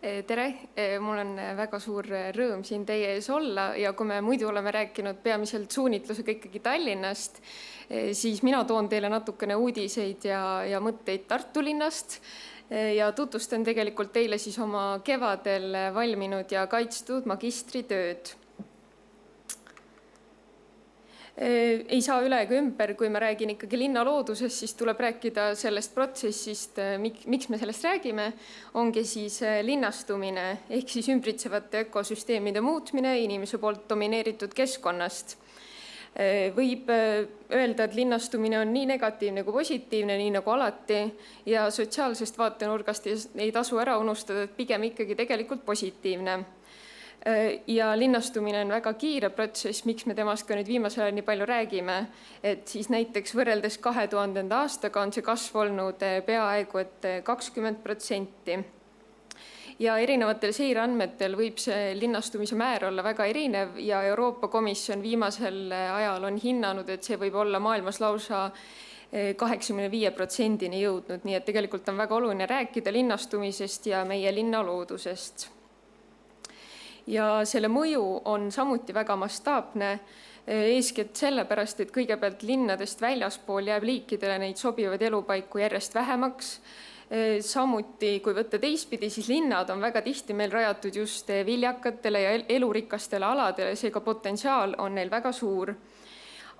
Tere, mul on väga suur rõõm siin teie ees olla ja kui me muidu oleme rääkinud peamiselt suunitlusega ikkagi Tallinnast, siis mina toon teile natukene uudiseid ja mõtteid Tartu linnast ja tutvustan tegelikult teile siis oma kevadel valminud ja kaitstud magistritööd. Ei saa üle ega ümber, kui ma räägin ikkagi linna loodusest, siis tuleb rääkida sellest protsessist, miks me sellest räägime, ongi siis linnastumine ehk siis ümbritsevate ökosüsteemide muutmine inimese poolt domineeritud keskkonnast. Võib öelda, et linnastumine on nii negatiivne kui positiivne, nii nagu alati, ja sotsiaalsest vaatenurgast ei tasu ära unustada, et pigem ikkagi tegelikult positiivne. Ja linnastumine on väga kiire protsess, miks me temast ka nüüd viimasel ajal nii palju räägime, et siis näiteks võrreldes 2000. aastaga on see kasv olnud peaaegu et 20%. Ja erinevatel seireandmetel võib see linnastumise määr olla väga erinev ja Euroopa Komisjon viimasel ajal on hinnanud, et see võib olla maailmas lausa 85%-ni jõudnud, nii et tegelikult on väga oluline rääkida linnastumisest ja meie linnaloodusest. Ja selle mõju on samuti väga mastaapne, eeskätt sellepärast, et kõigepealt linnadest väljaspool jääb liikidele neid sobivaid elupaiku järjest vähemaks. Samuti, kui võtta teistpidi, siis linnad on väga tihti meil rajatud just viljakatele ja elurikastele aladele, seega potentsiaal on neil väga suur.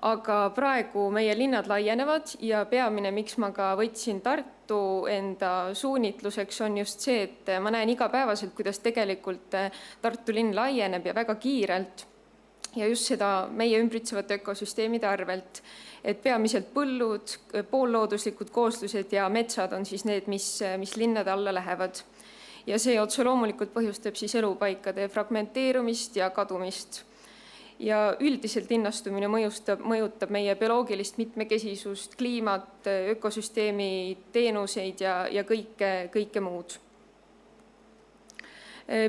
Aga praegu meie linnad laienevad ja peamine, miks ma ka võtsin Tartu enda suunitluseks, on just see, et ma näen igapäevaselt, kuidas tegelikult Tartu linn laieneb ja väga kiirelt ja just seda meie ümbritsevate ökosüsteemide arvelt. Et peamiselt põllud, poollooduslikud kooslused ja metsad on siis need, mis linnade alla lähevad. Ja see otse loomulikult põhjustab siis elupaikade fragmenteerumist ja kadumist. Ja üldiselt linnastumine mõjutab meie bioloogilist mitmekesisust, kliimat, ökosüsteemi teenuseid ja kõike muud.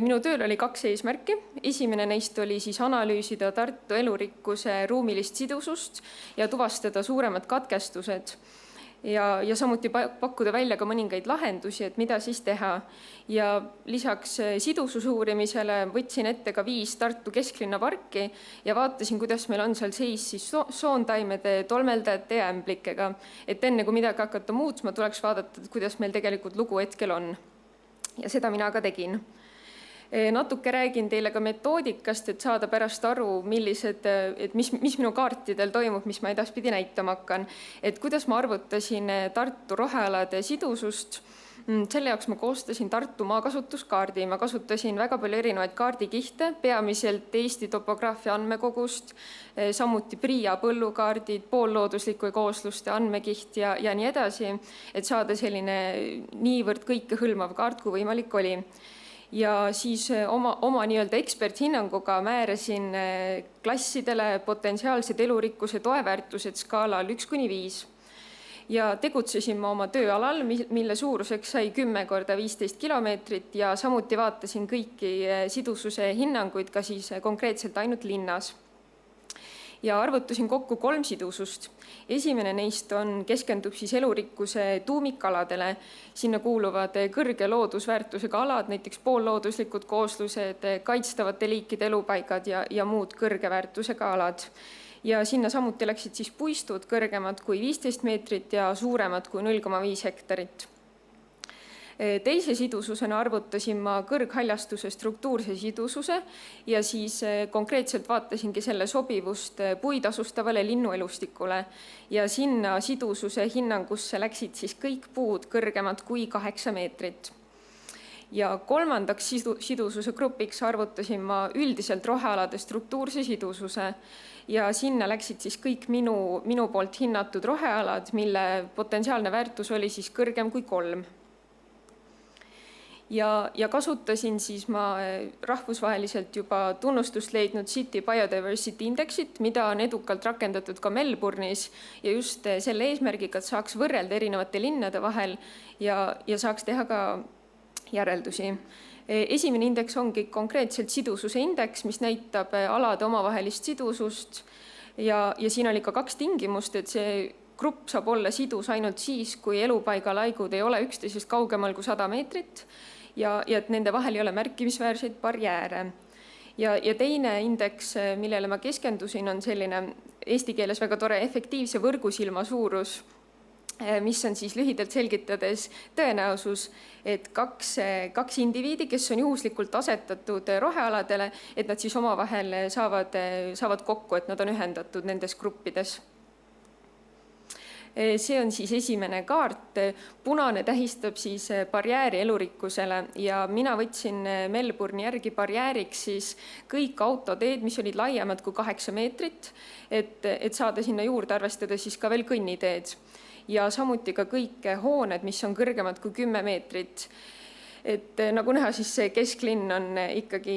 Minu tööl oli 2 eesmärki. Esimene neist oli siis analüüsida Tartu elurikkuse ruumilist sidusust ja tuvastada suuremad katkestused ja samuti pakkuda välja ka mõningaid lahendusi, et mida siis teha. Ja lisaks sidususe uurimisele võtsin ette ka 5 Tartu kesklinna parki ja vaatasin, kuidas meil on seal seis siis soontaimede, tolmeldajate ja ämblikega. Et enne kui midagi hakata muutma, tuleks vaadata, kuidas meil tegelikult lugu hetkel on. Ja seda mina ka tegin. Natuke räägin teile ka metoodikast, et saada pärast aru, mis minu kaartidel toimub, mis ma edaspidi näitama hakkan. Et kuidas ma arvutasin Tartu rohealade sidusust. Selle jaoks ma koostasin Tartu maakasutuskaardi. Ma kasutasin väga palju erinevaid kaardikihte, peamiselt Eesti topograafia andmekogust, samuti PRIA põllukaardid, poolloodusliku koosluste andmekiht ja nii edasi, et saada selline niivõrd kõikehõlmav kaart, kui võimalik oli. Ja siis oma nii-öelda eksperthinnanguga määrasin klassidele potentsiaalsed elurikkuse toeväärtused skaalal 1–5. Ja tegutsesin ma oma tööalal, mille suuruseks sai 10 × 15 kilomeetrit ja samuti vaatasin kõiki sidususe hinnanguid ka siis konkreetselt ainult linnas. Ja arvutasin kokku 3 sidusust. Esimene neist keskendub siis elurikkuse tuumikaladele. Sinna kuuluvad kõrge loodusväärtusega alad, näiteks poollooduslikud kooslused, kaitstavate liikide elupaigad ja muud kõrge väärtusega alad. Ja sinna samuti läksid siis puistud kõrgemad kui 15 meetrit ja suuremad kui 0,5 hektarit. Teise sidususena arvutasin ma kõrghaljastuse struktuurse sidususe ja siis konkreetselt vaatasingi selle sobivust puidasustavale linnuelustikule ja sinna sidususe hinnangusse läksid siis kõik puud kõrgemad kui 8 meetrit. Ja kolmandaks sidususe grupiks arvutasin ma üldiselt rohealade struktuurse sidususe ja sinna läksid siis kõik minu poolt hinnatud rohealad, mille potentsiaalne väärtus oli siis kõrgem kui 3. Ja kasutasin siis ma rahvusvaheliselt juba tunnustust leidnud City Biodiversity Indexit, mida on edukalt rakendatud ka Melbourne'is ja just selle eesmärgiga, et saaks võrrelda erinevate linnade vahel ja saaks teha ka järeldusi. Esimene indeks ongi konkreetselt sidususe indeks, mis näitab alade omavahelist sidusust ja siin oli ka 2 tingimust, et see grupp saab olla sidus ainult siis, kui elupaiga laigud ei ole üksteisest kaugemal kui 100 meetrit ja et nende vahel ei ole märkimisväärseid barjääre. Ja teine indeks, millele ma keskendusin, on selline eesti keeles väga tore efektiivse võrgusilma suurus, mis on siis lühidalt selgitades tõenäosus, et kaks indiviidi, kes on juhuslikult asetatud rohealadele, et nad siis omavahel saavad kokku, et nad on ühendatud nendes gruppides. See on siis esimene kaart. Punane tähistab siis barjääri elurikkusele ja mina võtsin Melbourne'i järgi barjääriks siis kõik autoteed, mis olid laiemad kui 8 meetrit, et saada sinna juurde arvestada siis ka veel kõnniteed. Ja samuti ka kõik hooned, mis on kõrgemad kui 10 meetrit. Et nagu näha, siis see kesklinn on ikkagi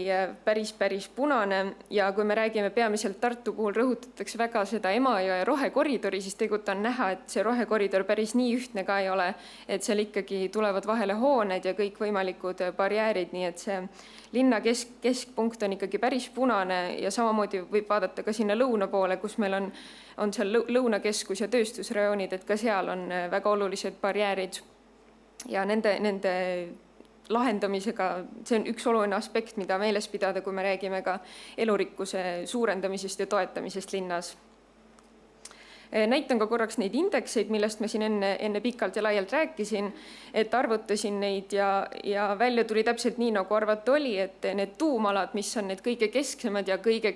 päris punane ja kui me räägime peamiselt Tartu puhul rõhutatakse väga seda Emajõe rohekoridori, siis tegelikult on näha, et see rohekoridor päris nii ühtne ka ei ole, et seal ikkagi tulevad vahele hooned ja kõik võimalikud barjäärid, nii et see linna keskpunkt on ikkagi päris punane ja samamoodi võib vaadata ka sinna lõuna poole, kus meil on seal lõunakeskus ja tööstusrajoonid, et ka seal on väga olulised barjäärid ja nende lahendamisega, see on üks oluline aspekt, mida meeles pidada, kui me räägime ka elurikkuse suurendamisest ja toetamisest linnas. Näitan ka korraks neid indekseid, millest ma siin enne pikalt ja laialt rääkisin, et arvutasin neid ja välja tuli täpselt nii, nagu arvata oli, et need tuumalad, mis on need kõige kesksemad ja kõige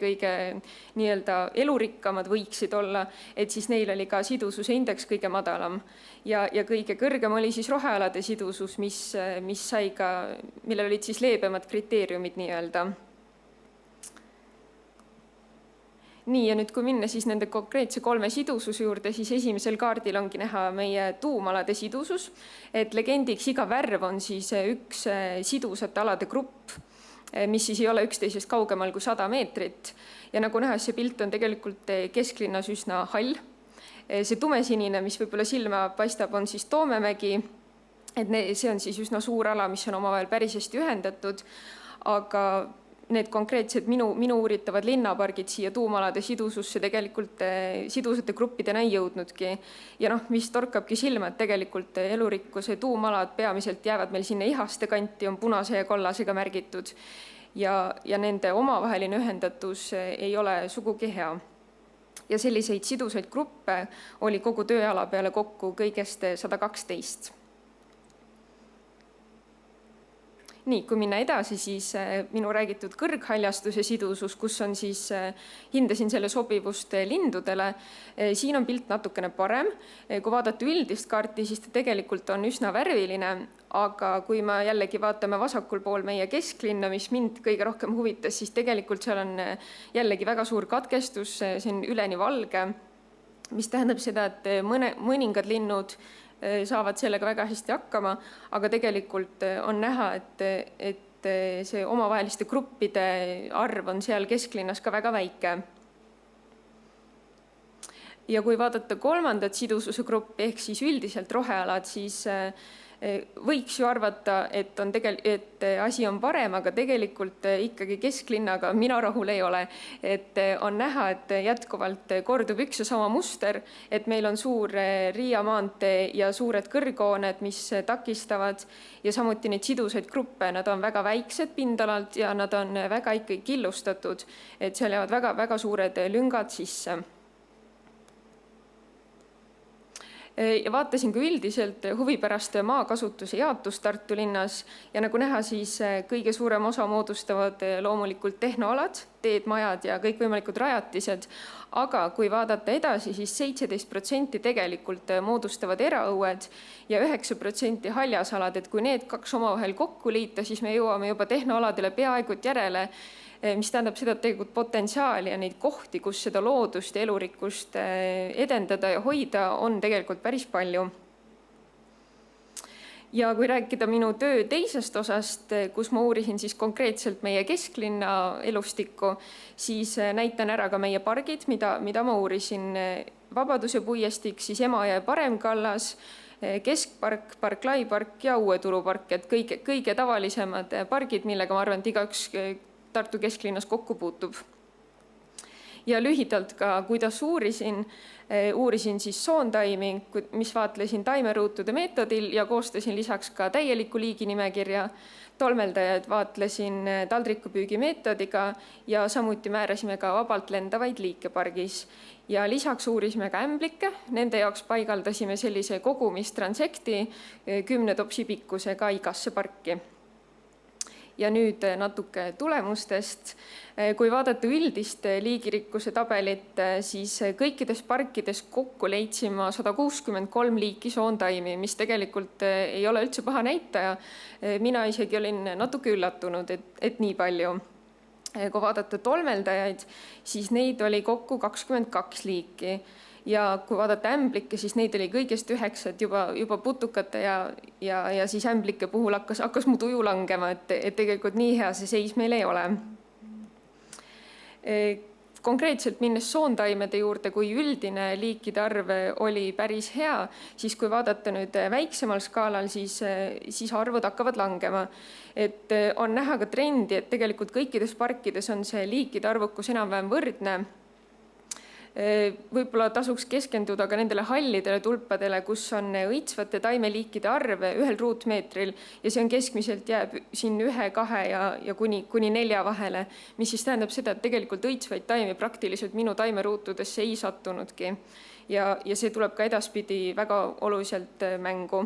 nii-öelda elurikkamad võiksid olla, et siis neil oli ka sidususe indeks kõige madalam. Ja kõige kõrgem oli siis rohealade sidusus, mis sai ka, millel olid siis leebemad kriteeriumid nii-öelda. Nii, ja nüüd kui minna siis nende konkreetse 3 sidususe juurde, siis esimesel kaardil ongi näha meie tuumalade sidusus, et legendiks iga värv on siis üks sidusate alade grupp, mis siis ei ole üksteisest kaugemal kui 100 meetrit. Ja nagu näha, see pilt on tegelikult kesklinnas üsna hall. See tumesinine, mis võib-olla silma paistab, on siis Toomemägi, et see on siis üsna suur ala, mis on omavahel päris hästi ühendatud, aga need konkreetsed minu uuritavad linnapargid siia tuumalade sidususse tegelikult sidusate gruppidena ei jõudnudki. Ja mis torkabki silma, et tegelikult elurikkuse tuumalad peamiselt jäävad meil sinna Ihaste kanti, on punase ja kollasega märgitud ja nende omavaheline ühendatus ei ole sugugi hea. Ja selliseid sidusaid gruppe oli kogu tööala peale kokku kõigest 112. Nii, kui minna edasi, siis minu räägitud kõrghaljastuse sidusus, kus on siis, hindasin selle sobivust lindudele. Siin on pilt natukene parem. Kui vaadata üldist kaarti, siis ta tegelikult on üsna värviline, aga kui me jällegi vaatame vasakul pool meie kesklinna, mis mind kõige rohkem huvitas, siis tegelikult seal on jällegi väga suur katkestus, see on üleni valge, mis tähendab seda, et mõningad linnud saavad sellega väga hästi hakkama, aga tegelikult on näha, et see omavaheliste gruppide arv on seal kesklinnas ka väga väike. Ja kui vaadata kolmandat sidususe gruppi ehk siis üldiselt rohealad, siis võiks ju arvata, et asi on parem, aga tegelikult ikkagi kesklinnaga mina rahul ei ole. Et on näha, et jätkuvalt kordub üks ja sama muster, et meil on suur Riia maantee ja suured kõrghooned, mis takistavad ja samuti neid sidusaid gruppe, nad on väga väiksed pindalalt ja nad on väga ikkagi killustatud, et seal jäävad väga suured lüngad sisse. Ja vaatasin ka üldiselt huvipärast maakasutuse jaotust Tartu linnas ja nagu näha, siis kõige suurem osa moodustavad loomulikult tehnoalad, teed, majad ja kõikvõimalikud rajatised, aga kui vaadata edasi, siis 17% tegelikult moodustavad eraõued ja 9% haljasalad, et kui need kaks omavahel kokku liita, siis me jõuame juba tehnoaladele peaaegu järele, mis tähendab seda, et tegelikult potentsiaali ja neid kohti, kus seda loodust ja elurikkust edendada ja hoida, on tegelikult päris palju. Ja kui rääkida minu töö teisest osast, kus ma uurisin siis konkreetselt meie kesklinna elustikku, siis näitan ära ka meie pargid, mida ma uurisin. Vabaduse puiestik, siis Emajõe paremkallas, Keskpark, Parklai park ja Uue Turu park, et kõige tavalisemad pargid, millega ma arvan, et igaüks Tartu kesklinnas kokku puutub. Ja lühidalt ka, kuidas uurisin siis soontaimi, mis vaatlesin taimeruutude meetodil ja koostasin lisaks ka täieliku liiginimekirja. Tolmeldajaid vaatlesin taldrikupüügi meetodiga ja samuti määrasime ka vabalt lendavaid liike pargis. Ja lisaks uurisime ka ämblikke, nende jaoks paigaldasime sellise kogumistransekti 10 topsi pikkusega igasse parki. Ja nüüd natuke tulemustest. Kui vaadata üldist liigirikkuse tabelit, siis kõikides parkides kokku leidsin ma 163 liiki soontaimi, mis tegelikult ei ole üldse paha näitaja. Mina isegi olin natuke üllatunud, et nii palju. Kui vaadata tolmeldajaid, siis neid oli kokku 22 liiki. Ja kui vaadata ämblikke, siis neid oli kõigest 9, juba putukate ja siis ämblike puhul hakkas mu tuju langema, et tegelikult nii hea see seis meil ei ole. Konkreetselt minnes soontaimede juurde, kui üldine liikide arv oli päris hea, siis kui vaadata nüüd väiksemal skaalal, siis arvud hakkavad langema. Et on näha ka trendi, et tegelikult kõikides parkides on see liikide arvukus enam-vähem võrdne. Võib-olla tasuks keskenduda ka nendele hallidele tulpadele, kus on õitsvate taimeliikide arv 1 ruutmeetril ja see on keskmiselt jääb siin 1, 2 ja kuni 4 vahele, mis siis tähendab seda, et tegelikult õitsvaid taimi praktiliselt minu taimeruutudesse ei sattunudki. Ja see tuleb ka edaspidi väga oluliselt mängu.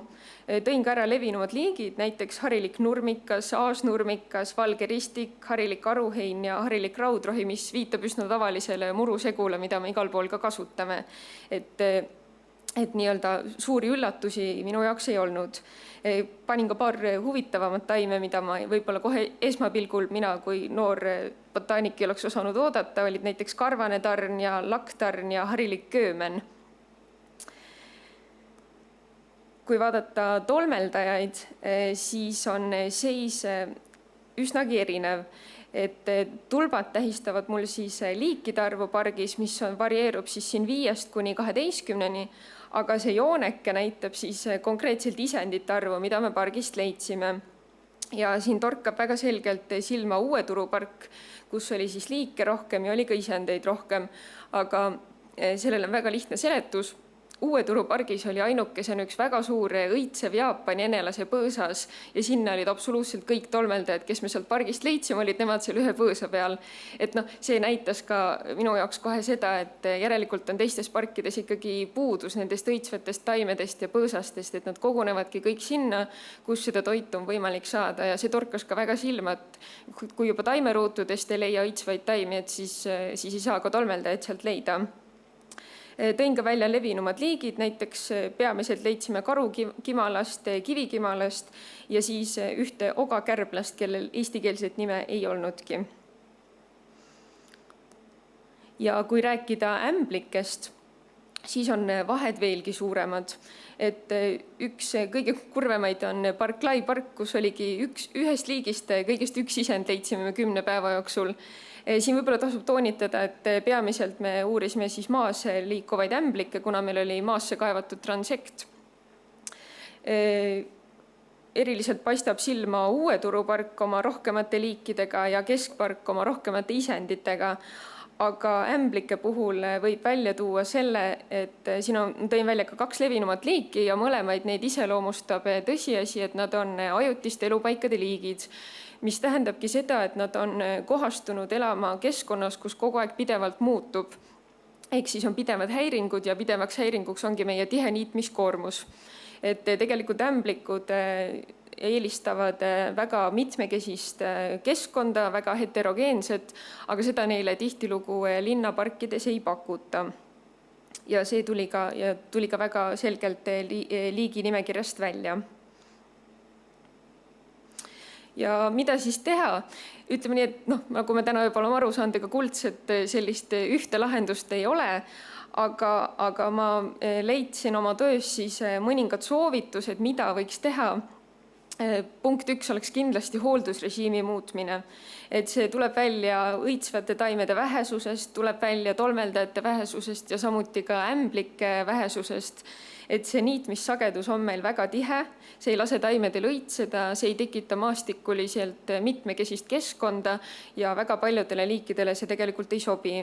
Tõin ka ära levinumad liigid, näiteks harilik nurmikas, aasnurmikas, valge ristik, harilik aruhein ja harilik raudrohi, mis viitab üsna tavalisele murusegule, mida me igal pool ka kasutame. Et nii-öelda suuri üllatusi minu jaoks ei olnud. Panin ka paar huvitavamat taime, mida ma võib-olla kohe esmapilgul mina kui noor botaanik ei oleks osanud oodata, olid näiteks karvane tarn ja lakktarn ja harilik köömen. Kui vaadata tolmeldajaid, siis on seis üsnagi erinev. Et tulbad tähistavad mul siis liikide arvu pargis, mis varieerub siis siin 5 kuni 12-ni, aga see jooneke näitab siis konkreetselt isendite arvu, mida me pargist leidsime. Ja siin torkab väga selgelt silma Uue Turu park, kus oli siis liike rohkem ja oli ka isendeid rohkem, aga sellel on väga lihtne seletus. Uue Turu pargis oli ainukesena üks väga suur õitsev Jaapani enelase põõsas ja sinna olid absoluutselt kõik tolmeldajad, kes me sealt pargist leidsime, olid nemad seal ühe põõsa peal. Et see näitas ka minu jaoks kohe seda, et järelikult on teistes parkides ikkagi puudus nendest õitsvatest taimedest ja põõsastest, et nad kogunevadki kõik sinna, kus seda toitu on võimalik saada ja see torkas ka väga silma, et kui juba taimeruutudest ei leia õitsvaid taimi, et siis ei saa ka tolmeldajaid sealt leida. Tõin ka välja levinumad liigid, näiteks peamiselt leidsime karukimalast, kivikimalast ja siis ühte ogakärblast, kellel eestikeelset nime ei olnudki. Ja kui rääkida ämblikest, siis on vahed veelgi suuremad. Et üks kõige kurvemaid on park Lai park, kus oligi ühest liigist kõigest üks isend leidsime 10 päeva jooksul. Siin võib-olla tasub toonitada, et peamiselt me uurisime siis maas liikuvaid ämblikke, kuna meil oli maasse kaevatud transekt. Eriliselt paistab silma Uue Turu park oma rohkemate liikidega ja keskpark oma rohkemate isenditega. Aga ämblike puhul võib välja tuua selle, et siin tõin välja ka 2 levinumat liiki ja mõlemaid neid iseloomustab tõsiasi, et nad on ajutiste elupaikade liigid, mis tähendabki seda, et nad on kohastunud elama keskkonnas, kus kogu aeg pidevalt muutub. Ehk siis on pidevad häiringud ja pidevaks häiringuks ongi meie tihe niitmiskoormus. Et tegelikult ämblikud eelistavad väga mitmekesist keskkonda, väga heterogeenset, aga seda neile tihtilugu linnaparkides ei pakuta. Ja see tuli ka väga selgelt liigi nimekirjast välja. Ja mida siis teha? Ütleme nii, et nagu me täna juba oleme aru saanud, ega kuldset sellist ühte lahendust ei ole, aga ma leidsin oma töös siis mõningad soovitused, mida võiks teha. Punkt 1 oleks kindlasti hooldusrežiimi muutmine. Et see tuleb välja õitsvate taimede vähesusest, tuleb välja tolmeldajate vähesusest ja samuti ka ämblike vähesusest. Et see niitmissagedus on meil väga tihe, see ei lase taimedel õitseda, see ei tekita maastikuliselt mitmekesist keskkonda ja väga paljudele liikidele see tegelikult ei sobi.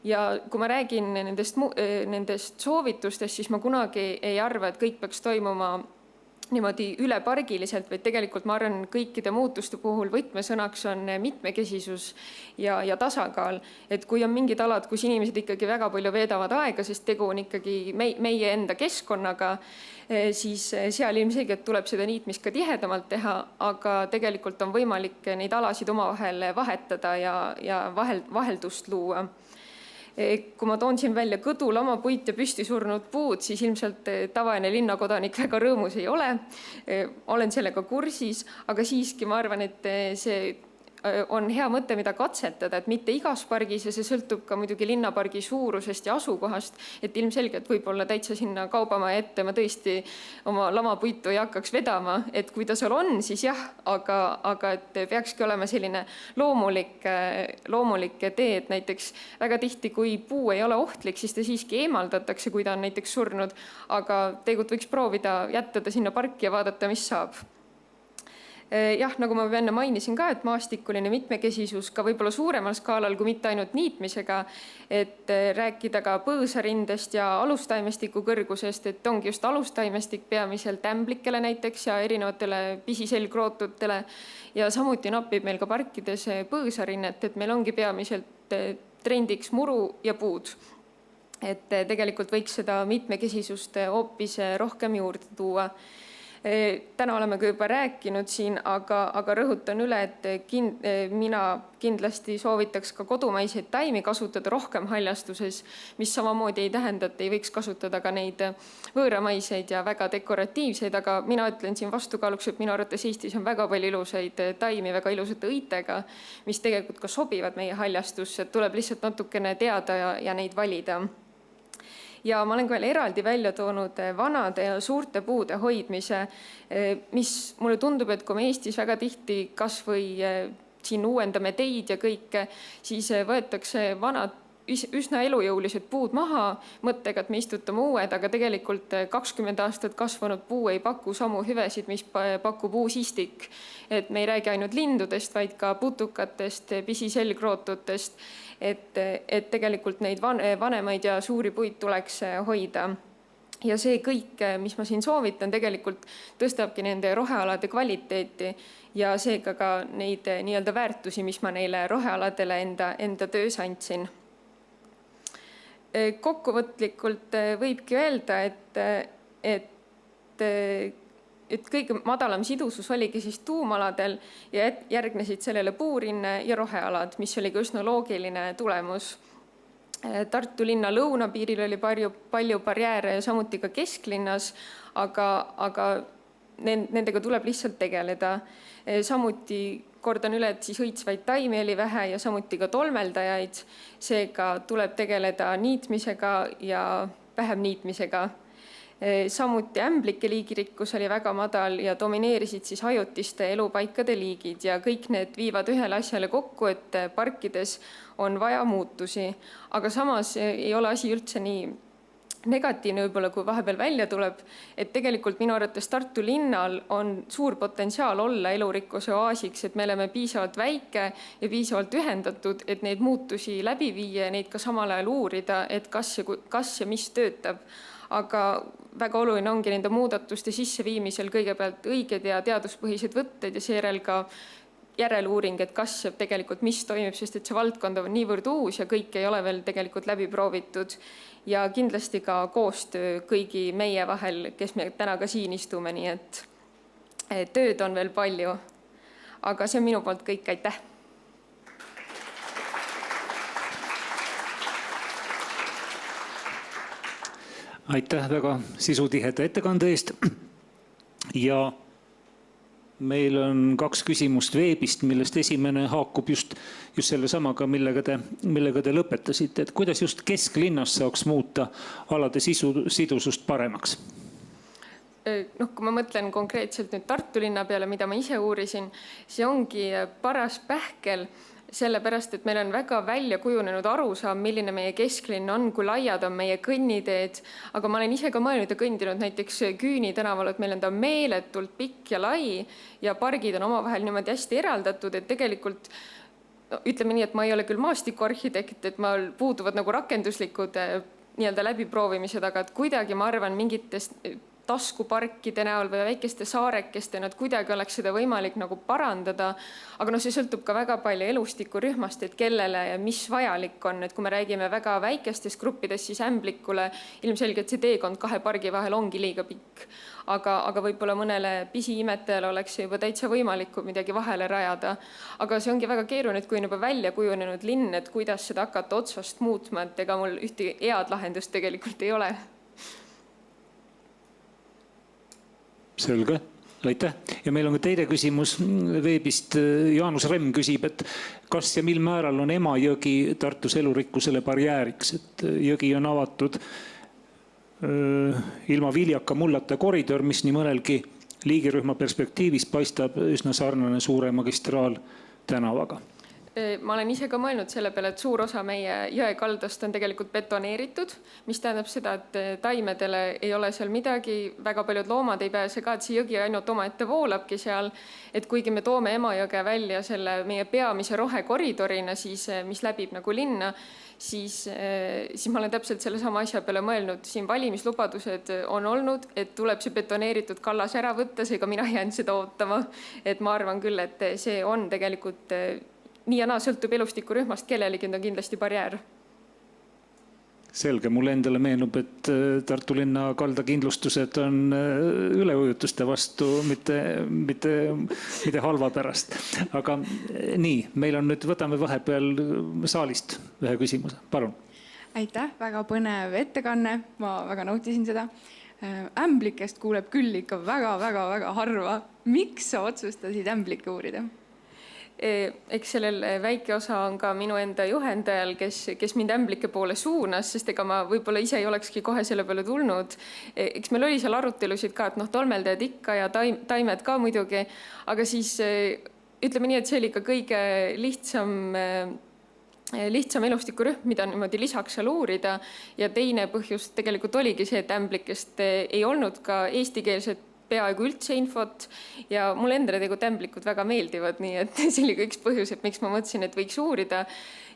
Ja kui ma räägin nendest soovitustest, siis ma kunagi ei arva, et kõik peaks toimuma niimoodi ülepargiliselt, vaid tegelikult ma arvan, kõikide muutuste puhul võtmesõnaks on mitmekesisus ja tasakaal. Et kui on mingid alad, kus inimesed ikkagi väga palju veedavad aega, sest tegu on ikkagi meie enda keskkonnaga, siis seal ilmselgelt tuleb seda niitmist ka tihedamalt teha, aga tegelikult on võimalik neid alasid omavahel vahetada ja vaheldust luua. Kui ma toon siin välja kõdu, lamapuit ja püsti surnud puud, siis ilmselt tavaline linnakodanik väga rõõmus ei ole. Olen sellega kursis, aga siiski ma arvan, et see on hea mõte, mida katsetada, et mitte igas pargis ja see sõltub ka muidugi linnapargi suurusest ja asukohast, et ilmselgelt võib-olla täitsa sinna kaubamaja ette ma tõesti oma lamapuitu ei hakkaks vedama, et kui ta seal on, siis jah, aga et peakski olema selline loomulik tee, et näiteks väga tihti, kui puu ei ole ohtlik, siis ta siiski eemaldatakse, kui ta on näiteks surnud, aga tegelikult võiks proovida jätta ta sinna parki ja vaadata, mis saab. Jah, nagu ma enne mainisin ka, et maastikuline mitmekesisus ka võib-olla suuremal skaalal kui mitte ainult niitmisega, et rääkida ka põõsarindest ja alustaimestiku kõrgusest, et ongi just alustaimestik peamiselt ämblikele näiteks ja erinevatele pisiselgrootutele ja samuti napib meil ka parkides põõsarinnet, et meil ongi peamiselt trendiks muru ja puud. Et tegelikult võiks seda mitmekesisust hoopis rohkem juurde tuua. Täna oleme ka juba rääkinud siin, aga rõhutan üle, et mina kindlasti soovitaks ka kodumaiseid taimi kasutada rohkem haljastuses, mis samamoodi ei tähenda, et ei võiks kasutada ka neid võõramaiseid ja väga dekoratiivseid, aga mina ütlen siin vastukaaluks, et minu arvates Eestis on väga palju ilusaid taimi väga ilusate õitega, mis tegelikult ka sobivad meie haljastusse, et tuleb lihtsalt natukene teada ja neid valida. Ja ma olen ka veel eraldi välja toonud vanade ja suurte puude hoidmise, mis mulle tundub, et kui me Eestis väga tihti kas või siin uuendame teid ja kõike, siis võetakse vanad üsna elujõulised puud maha mõttega, et me istutame uued, aga tegelikult 20 aastat kasvanud puu ei paku samu hüvesid, mis pakub uus istik. Et me ei räägi ainult lindudest, vaid ka putukatest, pisiselgrootutest, et tegelikult neid vanemaid ja suuri puid tuleks hoida. Ja see kõik, mis ma siin soovitan, tegelikult tõstabki nende rohealade kvaliteeti ja seega ka neid nii-öelda väärtusi, mis ma neile rohealadele enda töös andsin. Kokkuvõtlikult võibki öelda, et kõige madalam sidusus oligi siis tuumaladel ja järgnesid sellele puurinne ja rohealad, mis oli ka üsna loogiline tulemus. Tartu linna lõunapiiril oli palju barjääre ja samuti ka kesklinnas, aga nendega tuleb lihtsalt tegeleda. Samuti kordan üle, et siis õitsvaid taimi oli vähe ja samuti ka tolmeldajaid. Seega tuleb tegeleda niitmisega ja vähem niitmisega. Samuti ämblike liigirikkus oli väga madal ja domineerisid siis ajutiste elupaikade liigid ja kõik need viivad ühele asjale kokku, et parkides on vaja muutusi. Aga samas ei ole asi üldse nii negatiivne võib-olla, kui vahepeal välja tuleb, et tegelikult minu arvates Tartu linnal on suur potentsiaal olla elurikkuse oaasiks, et me oleme piisavalt väike ja piisavalt ühendatud, et neid muutusi läbi viia ja neid ka samal ajal uurida, et kas ja mis töötab. Aga väga oluline ongi nende muudatuste sisseviimisel kõigepealt õiged ja teaduspõhised võtted ja seejärel ka järeluuring, et kas tegelikult mis toimib, sest et see valdkond on niivõrd uus ja kõik ei ole veel tegelikult läbi proovitud. Ja kindlasti ka koostöö kõigi meie vahel, kes me täna ka siin istume, nii et tööd on veel palju. Aga see on minu poolt kõik, aitäh! Aitäh väga sisutiheda ettekande eest. Ja meil on 2 küsimust veebist, millest esimene haakub just selle samaga, millega te lõpetasite. Et kuidas just kesklinnas saaks muuta alade sidusust paremaks? noh, kui ma mõtlen konkreetselt nüüd Tartu linna peale, mida ma ise uurisin, see ongi paras pähkel, sellepärast, et meil on väga välja kujunenud arusaam, milline meie kesklinn on, kui laiad on meie kõnniteed, aga ma olen ise ka mõelnud ja kõndinud näiteks Küüni tänaval, et meil on ta meeletult pikk ja lai ja pargid on omavahel niimoodi hästi eraldatud, et tegelikult ütleme nii, et ma ei ole küll maastikuarhitekt, et ma puuduvad nagu rakenduslikud nii-öelda läbiproovimised, aga et kuidagi ma arvan mingitest taskuparkide näol või väikeste saarekeste, et kuidagi oleks seda võimalik nagu parandada. Aga see sõltub ka väga palju elustikurühmast, et kellele ja mis vajalik on. Et kui me räägime väga väikestest gruppidest, siis ämblikule ilmselgelt see teekond 2 pargi vahel ongi liiga pikk. Aga võib-olla mõnele pisiimetajale oleks juba täitsa võimalik midagi vahele rajada. Aga see ongi väga keeruline, et kui on juba välja kujunenud linn, et kuidas seda hakata otsast muutma, et ega mul ühtegi head lahendust tegelikult ei ole. Selge, aitäh. Ja meil on ka teine küsimus veebist. Jaanus Remm küsib, et kas ja mil määral on Emajõgi Tartus elurikkusele barjääriks, et jõgi on avatud ilma viljaka mullata koridor, mis nii mõnelgi liigirühma perspektiivis paistab üsna sarnane suure magistraal tänavaga. Ma olen ise ka mõelnud selle peale, et suur osa meie jõekaldast on tegelikult betoneeritud, mis tähendab seda, et taimedele ei ole seal midagi, väga paljud loomad ei pääse ka, et see jõgi ainult omaette voolabki seal, et kuigi me toome Emajõge välja selle meie peamise rohekoridorina, siis, mis läbib nagu linna, siis ma olen täpselt selle sama asja peale mõelnud. Siin valimislubadused on olnud, et tuleb see betoneeritud kallas ära võtta, seega mina jään seda ootama. Et ma arvan küll, et see on tegelikult nii ja naa sõltub elustikurühmast, kellelegi on kindlasti barjäär. Selge, mulle endale meenub, et Tartu linna kaldakindlustused on üleujutuste vastu, mitte halva pärast. Aga nii, meil on nüüd, võtame vahepeal saalist ühe küsimuse. Palun. Aitäh, väga põnev ettekanne. Ma väga nautisin seda. Ämblikest kuuleb küll ikka väga harva. Miks sa otsustasid ämblikke uurida? Eks sellel väike osa on ka minu enda juhendajal, kes mind ämblike poole suunas, sest ega ma võib-olla ise ei olekski kohe selle peale tulnud. Eks meil oli seal arutelusid ka, et tolmeldajad ikka ja taimed ka muidugi, aga siis ütleme nii, et see oli ka kõige lihtsam elustikurühm, mida niimoodi lisaks seal uurida. Ja teine põhjus tegelikult oligi see, et ämblikest ei olnud ka eestikeelset peaaegu üldse infot ja mulle endale tegelikult ämblikud väga meeldivad, nii et see oli ka üks põhjus, et miks ma mõtlesin, et võiks uurida.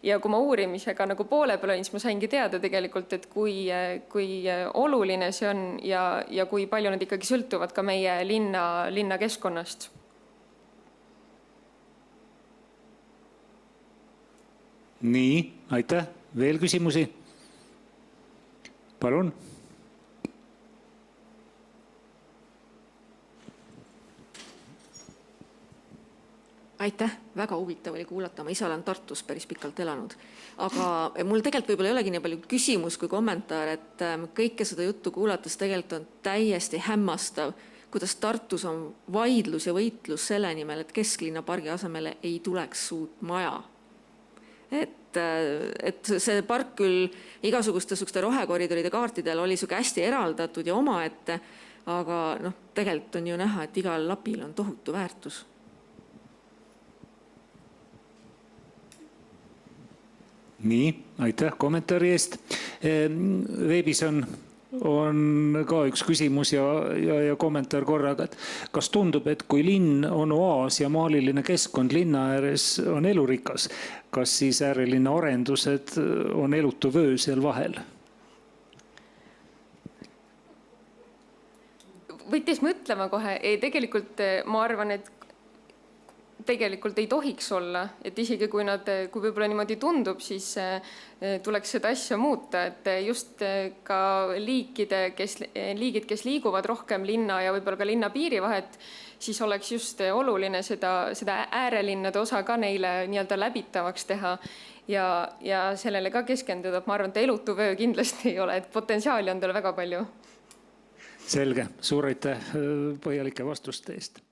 Ja kui ma uurimisega nagu poole peal olin, siis ma saingi teada tegelikult, et kui oluline see on ja kui palju nad ikkagi sõltuvad ka meie linna keskkonnast. Nii, aitäh. Veel küsimusi? Palun. Aitäh, väga huvitav oli kuulata, ma ise olen Tartus päris pikalt elanud. Aga mul tegelikult võib-olla ei olegi nii palju küsimus kui kommentaar, et kõike seda juttu kuulates tegelikult on täiesti hämmastav, kuidas Tartus on vaidlus ja võitlus selle nimel, et kesklinna pargi asemele ei tuleks suurt maja. Et see park küll igasuguste rohekoridoride kaartidel oli suke hästi eraldatud ja omaette, aga tegelikult on ju näha, et igal lapil on tohutu väärtus. Nii, aitäh kommentaari eest. Veebis on ka üks küsimus ja kommentaar korraga, et kas tundub, et kui linn on oaas ja maaliline keskkond linna ääres on elurikas, kas siis äärelinna arendused on elutu vöö seal vahel? Võitis mõtlema kohe. Tegelikult ma arvan, et tegelikult ei tohiks olla, et isegi kui võib-olla niimoodi tundub, siis tuleks seda asja muuta, et just ka liigid, kes liiguvad rohkem linna ja võib-olla ka linna piirivahet, siis oleks just oluline seda äärelinnade osa ka neile nii-öelda läbitavaks teha ja sellele ka keskenduda. Ma arvan, et elutu vöö kindlasti ei ole, et potentsiaali on tal väga palju. Selge, suur aitäh põhjalike vastuste eest.